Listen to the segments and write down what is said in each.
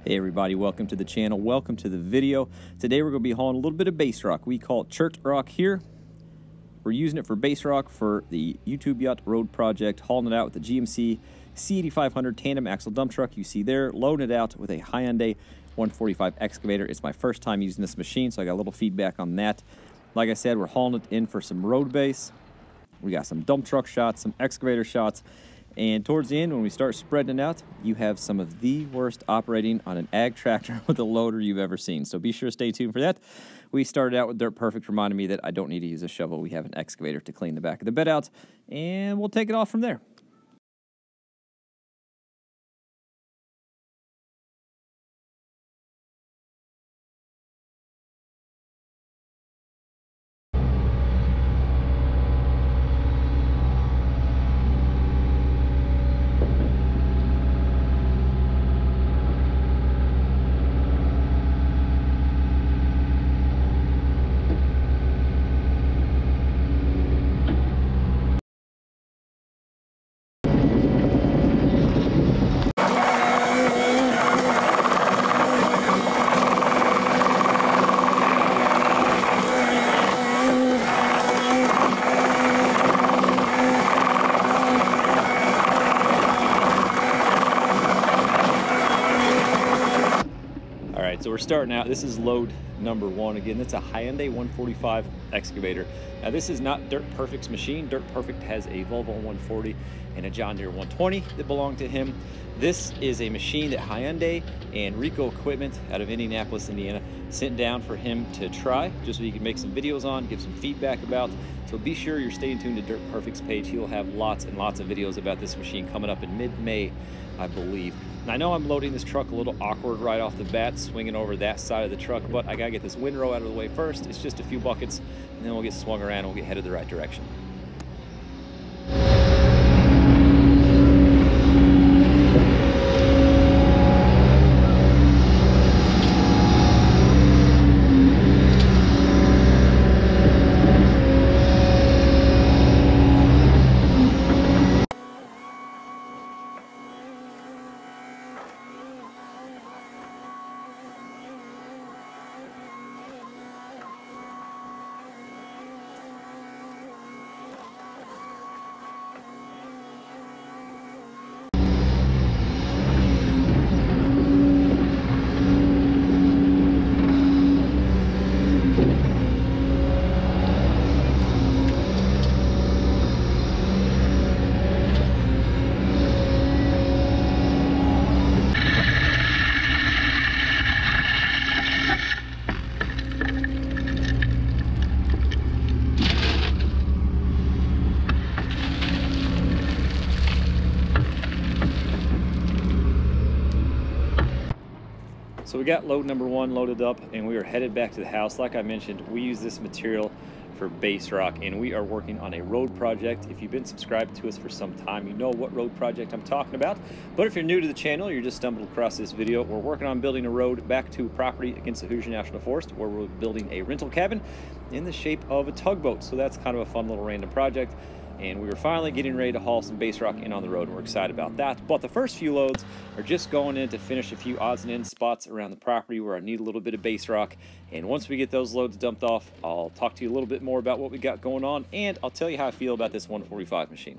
Hey everybody, welcome to the channel, welcome to the video. Today we're going to be hauling a little bit of base rock. We call it chirt rock here. We're using it for base rock for the YouTube Yacht Road project, hauling it out with the GMC C8500 tandem axle dump truck you see there, loading it out with a Hyundai 145 excavator. It's my first time using this machine, so I got a little feedback on that. Like I said, we're hauling it in for some road base. We got some dump truck shots, some excavator shots, and towards the end, when we start spreading it out, you have some of the worst operating on an ag tractor with a loader you've ever seen. So be sure to stay tuned for that. We started out with Dirt Perfect, reminding me that I don't need to use a shovel. We have an excavator to clean the back of the bed out, and we'll take it off from there. So we're starting out. This is load number one. Again, that's a Hyundai 145 excavator. Now this is not Dirt Perfect's machine. Dirt Perfect has a Volvo 140 and a John Deere 120 that belong to him. This is a machine that Hyundai and Rico Equipment out of Indianapolis, Indiana sent down for him to try, just so he can make some videos on, give some feedback about. So be sure you're staying tuned to Dirt Perfect's page. He'll have lots and lots of videos about this machine coming up in mid-May, I believe. And I know I'm loading this truck a little awkward right off the bat, swinging over that side of the truck, but I gotta get this windrow out of the way first. It's just a few buckets, and then we'll get swung around and we'll get headed the right direction. So we got load number one loaded up, and we are headed back to the house. Like I mentioned, we use this material for base rock, and we are working on a road project. If you've been subscribed to us for some time, you know what road project I'm talking about. But if you're new to the channel, you're just stumbled across this video, we're working on building a road back to property against the Hoosier National Forest, where we're building a rental cabin in the shape of a tugboat. So that's kind of a fun little random project. And we were finally getting ready to haul some base rock in on the road, and we're excited about that. But the first few loads are just going in to finish a few odds and ends spots around the property where I need a little bit of base rock. And once we get those loads dumped off, I'll talk to you a little bit more about what we got going on, and I'll tell you how I feel about this 145 machine.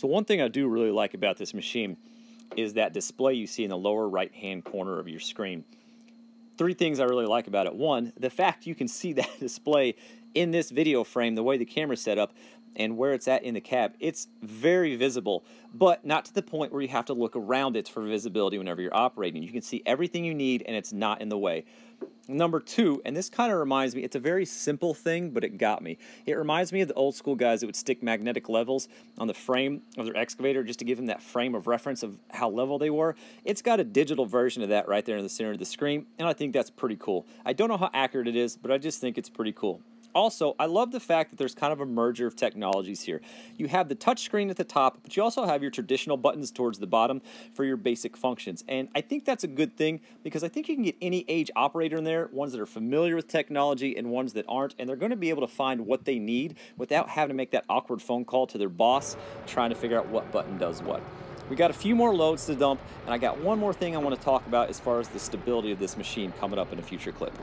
So one thing I do really like about this machine is that display you see in the lower right-hand corner of your screen. Three things I really like about it. One, the fact you can see that display in this video frame, the way the camera's set up and where it's at in the cab. It's very visible, but not to the point where you have to look around it for visibility whenever you're operating. You can see everything you need and it's not in the way. Number two, and this kind of reminds me, it's a very simple thing, but it got me. It reminds me of the old school guys that would stick magnetic levels on the frame of their excavator just to give them that frame of reference of how level they were. It's got a digital version of that right there in the center of the screen, and I think that's pretty cool. I don't know how accurate it is, but I just think it's pretty cool. Also, I love the fact that there's kind of a merger of technologies here. You have the touch screen at the top, but you also have your traditional buttons towards the bottom for your basic functions. And I think that's a good thing because I think you can get any age operator in there, ones that are familiar with technology and ones that aren't, and they're going to be able to find what they need without having to make that awkward phone call to their boss trying to figure out what button does what. We got a few more loads to dump, and I got one more thing I want to talk about as far as the stability of this machine coming up in a future clip.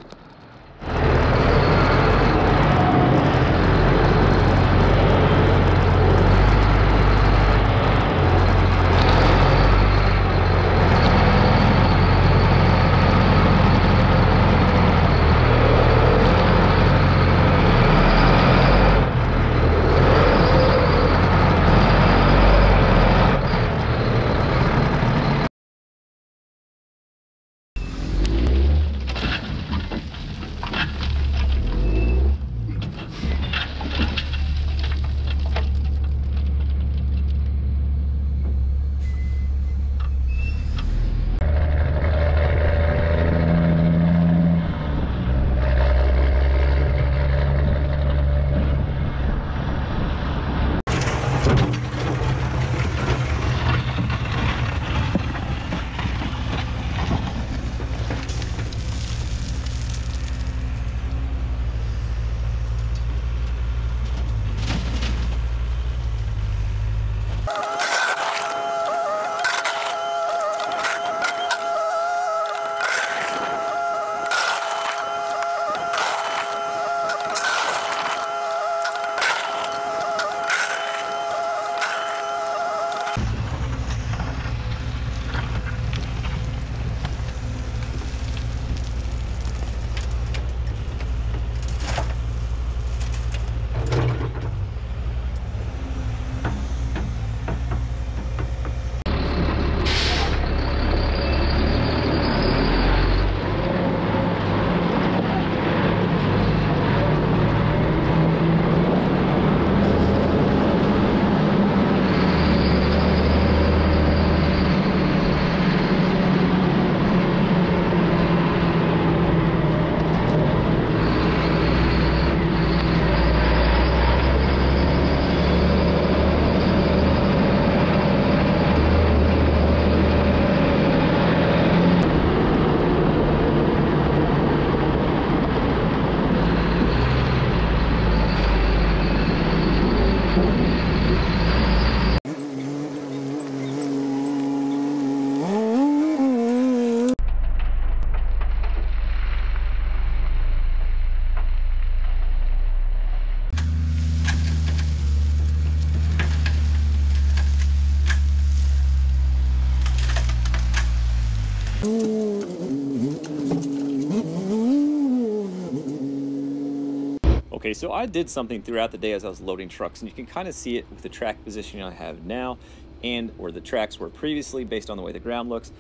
Okay, so I did something throughout the day as I was loading trucks, and you can kind of see it with the track positioning I have now and where the tracks were previously based on the way the ground looks.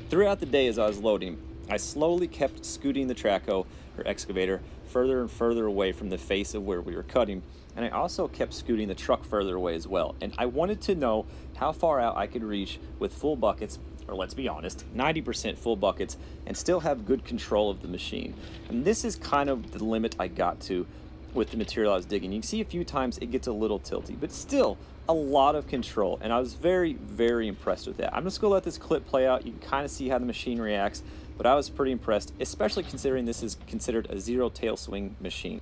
Throughout the day as I was loading, I slowly kept scooting the trackhoe or excavator further and further away from the face of where we were cutting, and I also kept scooting the truck further away as well. And I wanted to know how far out I could reach with full buckets, or let's be honest, 90% full buckets, and still have good control of the machine. And this is kind of the limit I got to with the material I was digging. You can see a few times it gets a little tilty, but still a lot of control, and I was very, very impressed with that. I'm just gonna let this clip play out. You can kind of see how the machine reacts, but I was pretty impressed, especially considering this is considered a zero tail swing machine.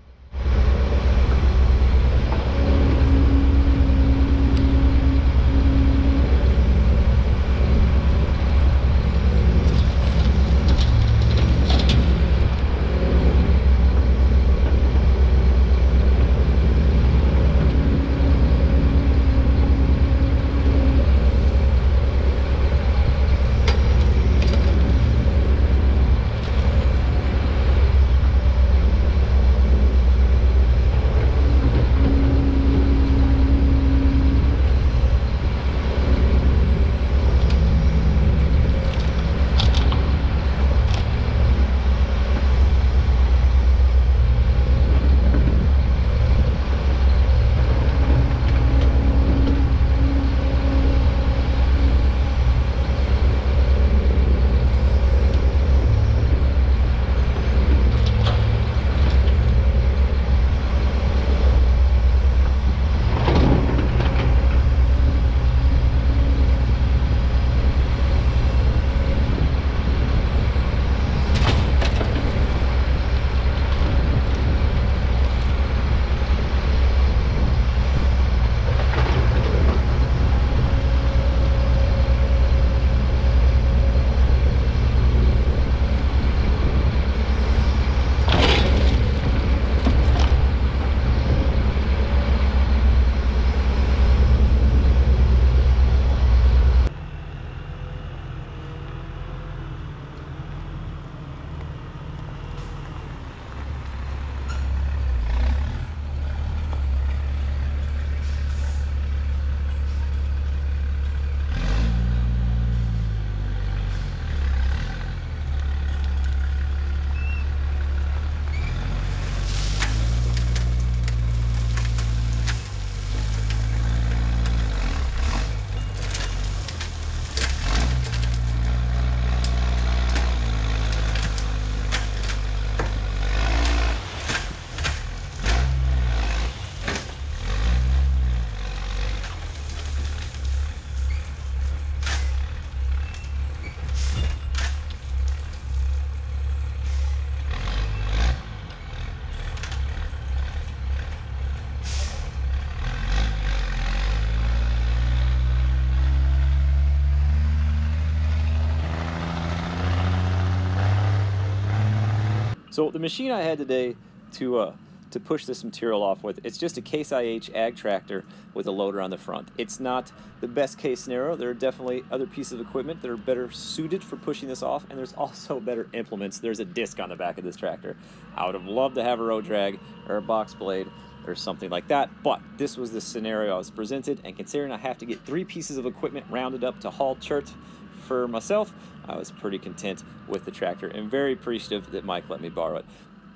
So the machine I had today to push this material off with, it's just a Case IH ag tractor with a loader on the front. It's not the best case scenario. There are definitely other pieces of equipment that are better suited for pushing this off, and there's also better implements. There's a disc on the back of this tractor. I would have loved to have a road drag or a box blade or something like that, but this was the scenario I was presented, and considering I have to get 3 pieces of equipment rounded up to haul chirt for myself, I was pretty content with the tractor and very appreciative that Mike let me borrow it.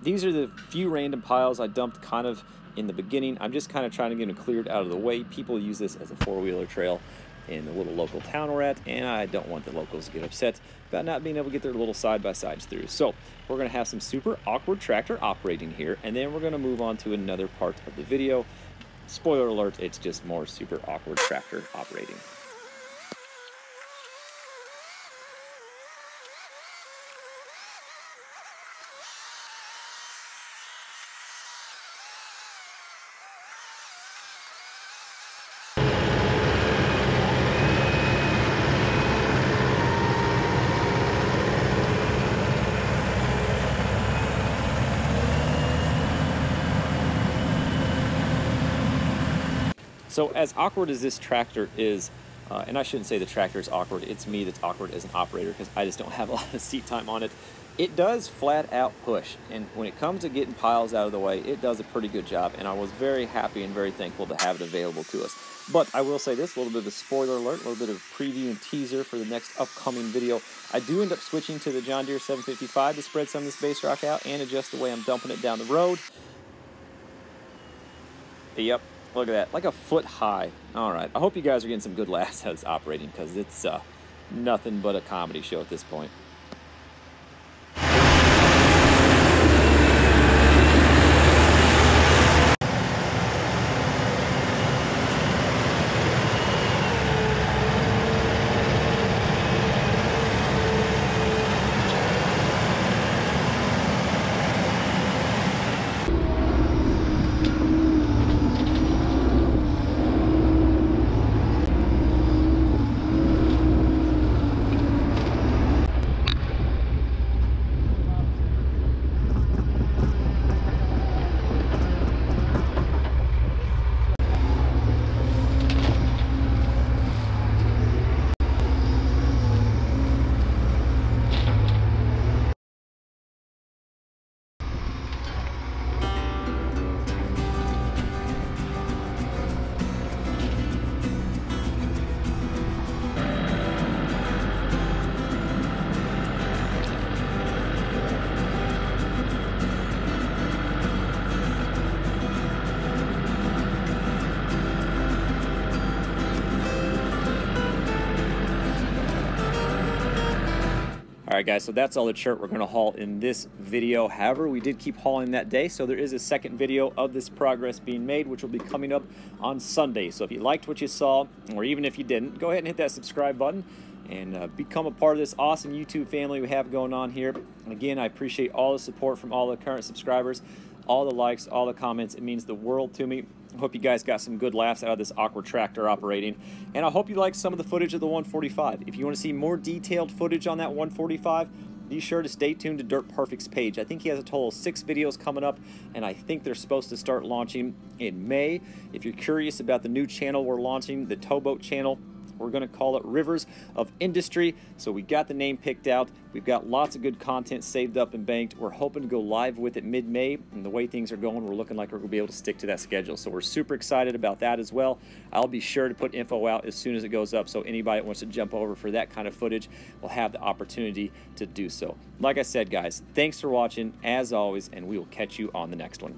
These are the few random piles I dumped kind of in the beginning. I'm just kind of trying to get them cleared out of the way. People use this as a 4-wheeler trail in the little local town we're at, and I don't want the locals to get upset about not being able to get their little side-by-sides through. So we're going to have some super awkward tractor operating here, and then we're going to move on to another part of the video. Spoiler alert, it's just more super awkward tractor operating. So as awkward as this tractor is, and I shouldn't say the tractor is awkward, it's me that's awkward as an operator because I just don't have a lot of seat time on it. It does flat out push, and when it comes to getting piles out of the way, it does a pretty good job, and I was very happy and very thankful to have it available to us. But I will say this, a little bit of a spoiler alert, a little bit of preview and teaser for the next upcoming video. I do end up switching to the John Deere 755 to spread some of this base rock out and adjust the way I'm dumping it down the road. Yep. Look at that, like a foot high. All right, I hope you guys are getting some good laughs as it's operating because it's nothing but a comedy show at this point. Alright guys, so that's all the chirt we're going to haul in this video. However, we did keep hauling that day, so there is a second video of this progress being made, which will be coming up on Sunday. So if you liked what you saw, or even if you didn't, go ahead and hit that subscribe button and become a part of this awesome YouTube family we have going on here. And again, I appreciate all the support from all the current subscribers, all the likes, all the comments. It means the world to me. I hope you guys got some good laughs out of this awkward tractor operating, and I hope you liked some of the footage of the 145. If you want to see more detailed footage on that 145, be sure to stay tuned to Dirt Perfects page. I think he has a total of 6 videos coming up, and I think they're supposed to start launching in May. If you're curious about the new channel we're launching, the towboat channel, we're going to call it Rivers of Industry. So we got the name picked out. We've got lots of good content saved up and banked. We're hoping to go live with it mid-May, and the way things are going, we're looking like we're going to be able to stick to that schedule. So we're super excited about that as well. I'll be sure to put info out as soon as it goes up, so anybody that wants to jump over for that kind of footage will have the opportunity to do so. Like I said, guys, thanks for watching as always, and we will catch you on the next one.